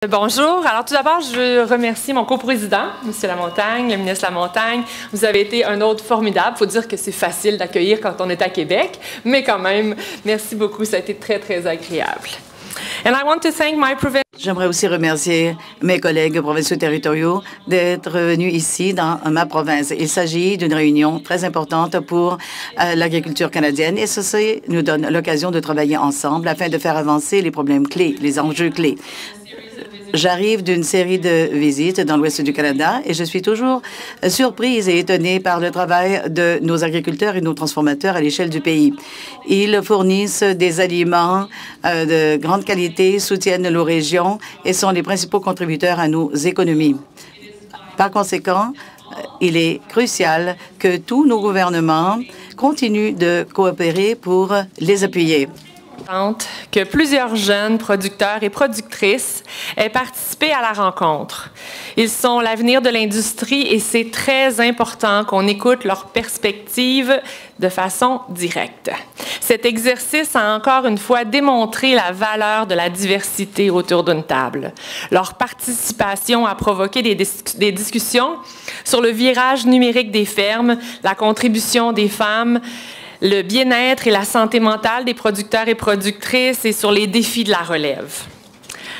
Bonjour. Alors tout d'abord, je remercie mon coprésident, M. Lamontagne, le ministre Lamontagne. Vous avez été un hôte formidable. Il faut dire que c'est facile d'accueillir quand on est à Québec, mais quand même, merci beaucoup. Ça a été très, très agréable. And I want to thank my J'aimerais aussi remercier mes collègues provinciaux territoriaux d'être venus ici dans ma province. Il s'agit d'une réunion très importante pour l'agriculture canadienne et ceci nous donne l'occasion de travailler ensemble afin de faire avancer les problèmes clés, les enjeux clés. J'arrive d'une série de visites dans l'ouest du Canada et je suis toujours surprise et étonnée par le travail de nos agriculteurs et nos transformateurs à l'échelle du pays. Ils fournissent des aliments de grande qualité, soutiennent nos régions et sont les principaux contributeurs à nos économies. Par conséquent, il est crucial que tous nos gouvernements continuent de coopérer pour les appuyer. Que plusieurs jeunes producteurs et productrices aient participé à la rencontre. Ils sont l'avenir de l'industrie et c'est très important qu'on écoute leurs perspectives de façon directe. Cet exercice a encore une fois démontré la valeur de la diversité autour d'une table. Leur participation a provoqué des discussions sur le virage numérique des fermes, la contribution des femmes, le bien-être et la santé mentale des producteurs et productrices et sur les défis de la relève.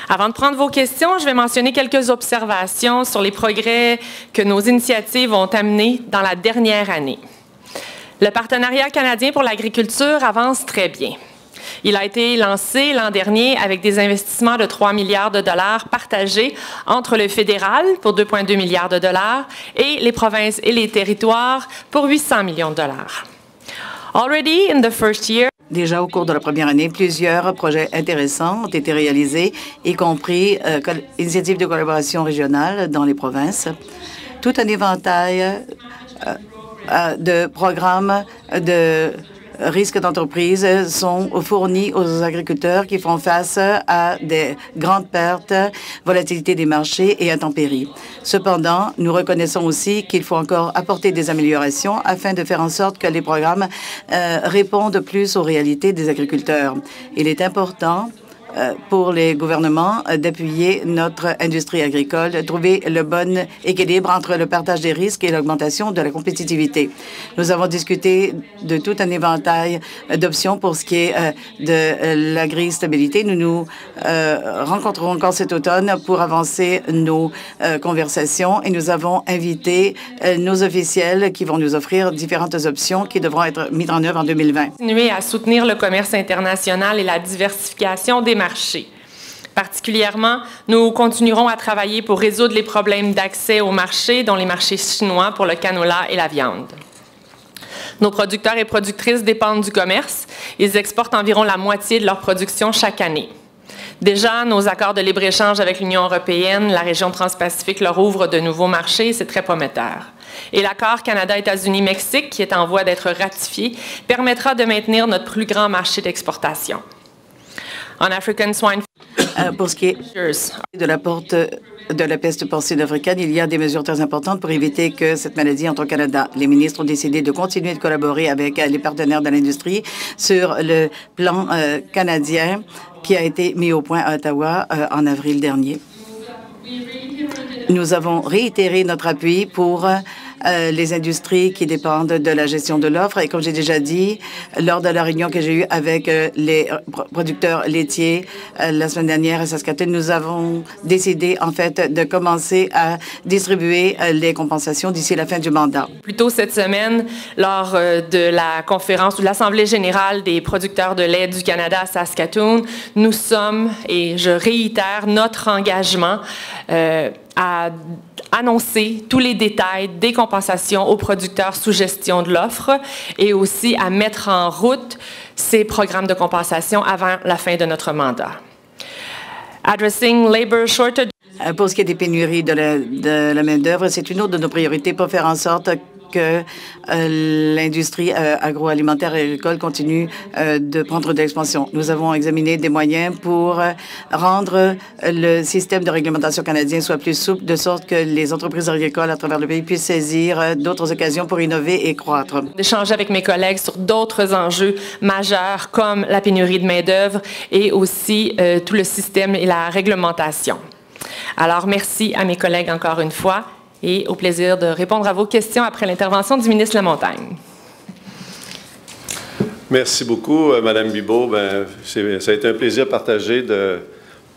Avant de prendre vos questions, je vais mentionner quelques observations sur les progrès que nos initiatives ont amenés dans la dernière année. Le Partenariat canadien pour l'agriculture avance très bien. Il a été lancé l'an dernier avec des investissements de 3 milliards de dollars partagés entre le fédéral pour 2,2 milliards de dollars et les provinces et les territoires pour 800 millions de dollars. Already in the first year, déjà au cours de la première année, plusieurs projets intéressants ont été réalisés, y compris initiatives de collaboration régionale dans les provinces. Tout un éventail de programmes de risques d'entreprise sont fournis aux agriculteurs qui font face à des grandes pertes, volatilité des marchés et intempéries. Cependant, nous reconnaissons aussi qu'il faut encore apporter des améliorations afin de faire en sorte que les programmes répondent plus aux réalités des agriculteurs. Il est important pour les gouvernements d'appuyer notre industrie agricole, de trouver le bon équilibre entre le partage des risques et l'augmentation de la compétitivité. Nous avons discuté de tout un éventail d'options pour ce qui est de l'agri-stabilité. Nous nous rencontrerons encore cet automne pour avancer nos conversations et nous avons invité nos officiels qui vont nous offrir différentes options qui devront être mises en œuvre en 2020. Continuer à soutenir le commerce international et la diversification des marchés. Particulièrement, nous continuerons à travailler pour résoudre les problèmes d'accès aux marchés, dont les marchés chinois pour le canola et la viande. Nos producteurs et productrices dépendent du commerce. Ils exportent environ la moitié de leur production chaque année. Déjà, nos accords de libre-échange avec l'Union européenne, la région Trans-Pacifique leur ouvrent de nouveaux marchés, c'est très prometteur. Et l'accord Canada-États-Unis-Mexique, qui est en voie d'être ratifié, permettra de maintenir notre plus grand marché d'exportation. En African swine pour ce qui est de la peste porcine africaine, il y a des mesures très importantes pour éviter que cette maladie entre au Canada. Les ministres ont décidé de continuer de collaborer avec les partenaires de l'industrie sur le plan canadien qui a été mis au point à Ottawa en avril dernier. Nous avons réitéré notre appui pour les industries qui dépendent de la gestion de l'offre. Et comme j'ai déjà dit, lors de la réunion que j'ai eue avec les producteurs laitiers la semaine dernière à Saskatoon, nous avons décidé en fait de commencer à distribuer les compensations d'ici la fin du mandat. Plus tôt cette semaine, lors de la conférence ou de l'Assemblée générale des producteurs de lait du Canada à Saskatoon, nous sommes, et je réitère notre engagement à annoncer tous les détails des compensations aux producteurs sous gestion de l'offre et aussi à mettre en route ces programmes de compensation avant la fin de notre mandat. Addressing labor shortage. Pour ce qui est des pénuries de la main-d'œuvre, c'est une autre de nos priorités pour faire en sorte que l'industrie agroalimentaire et agricole continue de prendre de l'expansion. Nous avons examiné des moyens pour rendre le système de réglementation canadien soit plus souple, de sorte que les entreprises agricoles à travers le pays puissent saisir d'autres occasions pour innover et croître. D'échanger avec mes collègues sur d'autres enjeux majeurs comme la pénurie de main-d'œuvre et aussi tout le système et la réglementation. Alors, merci à mes collègues encore une fois et au plaisir de répondre à vos questions après l'intervention du ministre Lamontagne. Merci beaucoup, Mme Bibeau. Ça a été un plaisir de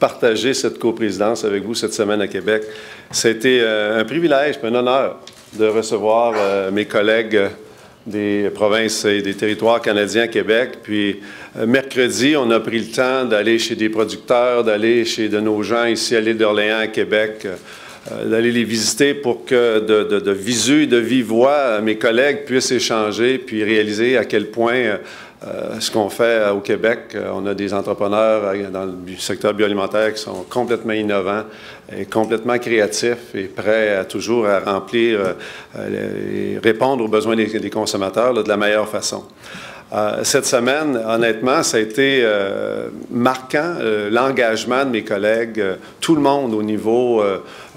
partager cette coprésidence avec vous cette semaine à Québec. Ça a été un privilège, un honneur de recevoir mes collègues des provinces et des territoires canadiens à Québec. Puis, mercredi, on a pris le temps d'aller chez des producteurs, d'aller chez de nos gens ici à l'île d'Orléans, à Québec, d'aller les visiter pour que de visu et de vive voix, mes collègues puissent échanger puis réaliser à quel point ce qu'on fait au Québec, on a des entrepreneurs dans le secteur bioalimentaire qui sont complètement innovants et complètement créatifs et prêts toujours à remplir et répondre aux besoins des consommateurs de la meilleure façon. Cette semaine, honnêtement, ça a été marquant, l'engagement de mes collègues, tout le monde au niveau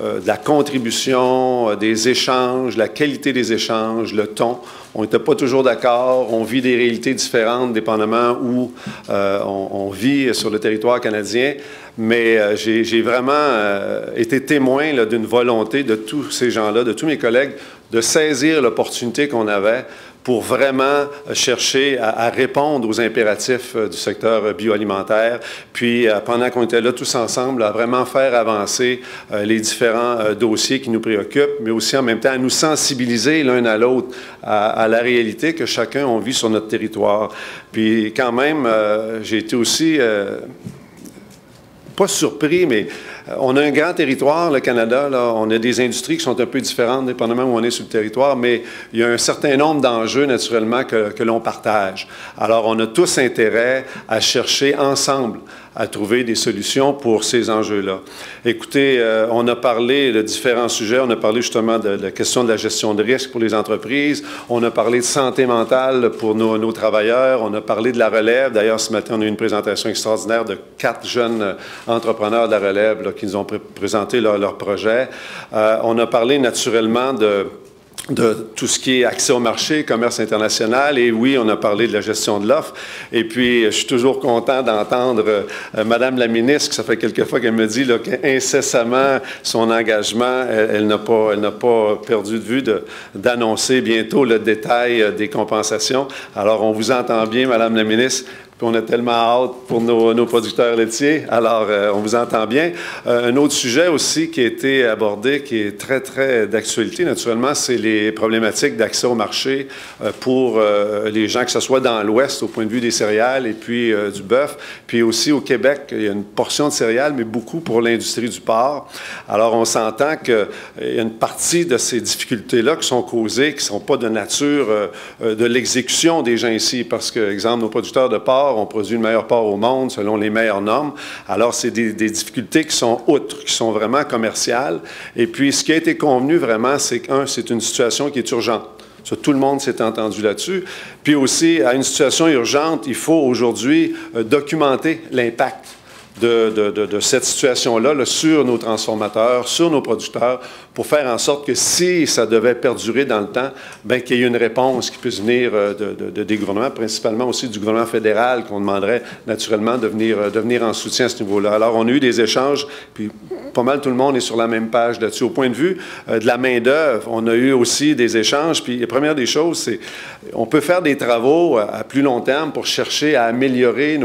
de la contribution, des échanges, la qualité des échanges, le ton. On n'était pas toujours d'accord, on vit des réalités différentes dépendamment où on vit sur le territoire canadien, mais j'ai vraiment été témoin d'une volonté de tous ces gens-là, de tous mes collègues, de saisir l'opportunité qu'on avait pour vraiment chercher à répondre aux impératifs du secteur bioalimentaire. Puis, pendant qu'on était là tous ensemble, à vraiment faire avancer les différents dossiers qui nous préoccupent, mais aussi en même temps à nous sensibiliser l'un à l'autre à la réalité que chacun on vit sur notre territoire. Puis, quand même, j'ai été aussi pas surpris, mais on a un grand territoire, le Canada. Là, on a des industries qui sont un peu différentes, dépendamment où on est sur le territoire, mais il y a un certain nombre d'enjeux, naturellement, que l'on partage. Alors, on a tous intérêt à chercher ensemble à trouver des solutions pour ces enjeux-là. Écoutez, on a parlé de différents sujets. On a parlé justement de la question de la gestion de risque pour les entreprises. On a parlé de santé mentale pour nos travailleurs. On a parlé de la relève. D'ailleurs, ce matin, on a eu une présentation extraordinaire de 4 jeunes entrepreneurs de la relève là, qui nous ont présenté leur projet. On a parlé naturellement de tout ce qui est accès au marché, commerce international. Et oui, on a parlé de la gestion de l'offre. Et puis, je suis toujours content d'entendre Madame la ministre, que ça fait quelques fois qu'elle me dit qu'incessamment, son engagement, elle n'a pas perdu de vue d'annoncer bientôt le détail des compensations. Alors, on vous entend bien, Madame la ministre. Puis on a tellement hâte pour nos producteurs laitiers. Alors, on vous entend bien. Un autre sujet aussi qui a été abordé, qui est très, très d'actualité, naturellement, c'est les problématiques d'accès au marché pour les gens, que ce soit dans l'Ouest, au point de vue des céréales et puis du bœuf. Puis aussi au Québec, il y a une portion de céréales, mais beaucoup pour l'industrie du porc. Alors, on s'entend qu'il y a une partie de ces difficultés-là qui sont causées, qui ne sont pas de nature de l'exécution des gens ici. Parce que, exemple, nos producteurs de porc, on produit le meilleur porc au monde selon les meilleures normes. Alors, c'est des difficultés qui sont outres, qui sont vraiment commerciales. Et puis, ce qui a été convenu vraiment, c'est qu'un, c'est une situation qui est urgente. Ça, tout le monde s'est entendu là-dessus. Puis aussi, à une situation urgente, il faut aujourd'hui documenter l'impact de cette situation-là sur nos transformateurs, sur nos producteurs, pour faire en sorte que si ça devait perdurer dans le temps, bien qu'il y ait une réponse qui puisse venir des gouvernements, principalement aussi du gouvernement fédéral, qu'on demanderait naturellement de venir en soutien à ce niveau-là. Alors, on a eu des échanges, puis pas mal tout le monde est sur la même page là-dessus. Au point de vue de la main-d'œuvre, on a eu aussi des échanges, puis la première des choses, c'est on peut faire des travaux à plus long terme pour chercher à améliorer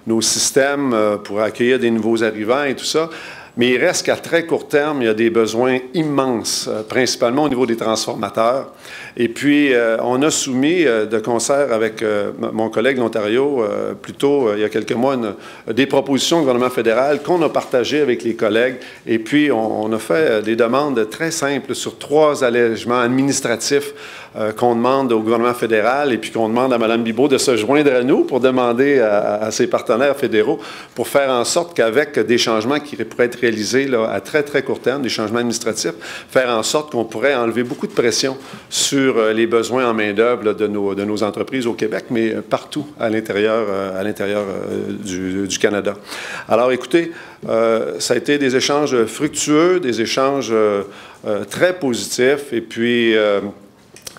nos systèmes pour accueillir des nouveaux arrivants et tout ça. Mais il reste qu'à très court terme, il y a des besoins immenses, principalement au niveau des transformateurs. Et puis, on a soumis, de concert avec mon collègue de l'Ontario, plus tôt, il y a quelques mois, des propositions au gouvernement fédéral qu'on a partagées avec les collègues. Et puis, on a fait des demandes très simples sur 3 allègements administratifs qu'on demande au gouvernement fédéral et puis qu'on demande à Mme Bibeau de se joindre à nous pour demander à ses partenaires fédéraux pour faire en sorte qu'avec des changements qui pourraient être réalisés là, à très, très court terme, des changements administratifs, faire en sorte qu'on pourrait enlever beaucoup de pression sur les besoins en main-d'œuvre de nos entreprises au Québec, mais partout à l'intérieur du Canada. Alors, écoutez, ça a été des échanges fructueux, des échanges très positifs, et puis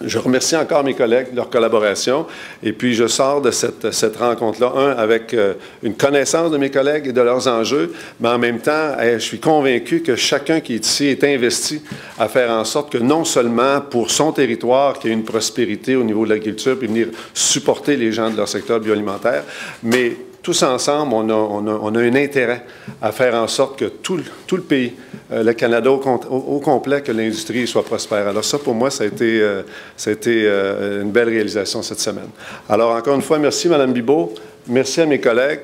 Je remercie encore mes collègues de leur collaboration et puis je sors de cette rencontre-là, avec une connaissance de mes collègues et de leurs enjeux, mais en même temps, je suis convaincu que chacun qui est ici est investi à faire en sorte que non seulement pour son territoire, qu'il y ait une prospérité au niveau de l'agriculture, puis venir supporter les gens de leur secteur bioalimentaire, mais tous ensemble, on a un intérêt à faire en sorte que tout le pays, le Canada au complet, que l'industrie soit prospère. Alors ça, pour moi, ça a été une belle réalisation cette semaine. Alors, encore une fois, merci Mme Bibeau, merci à mes collègues.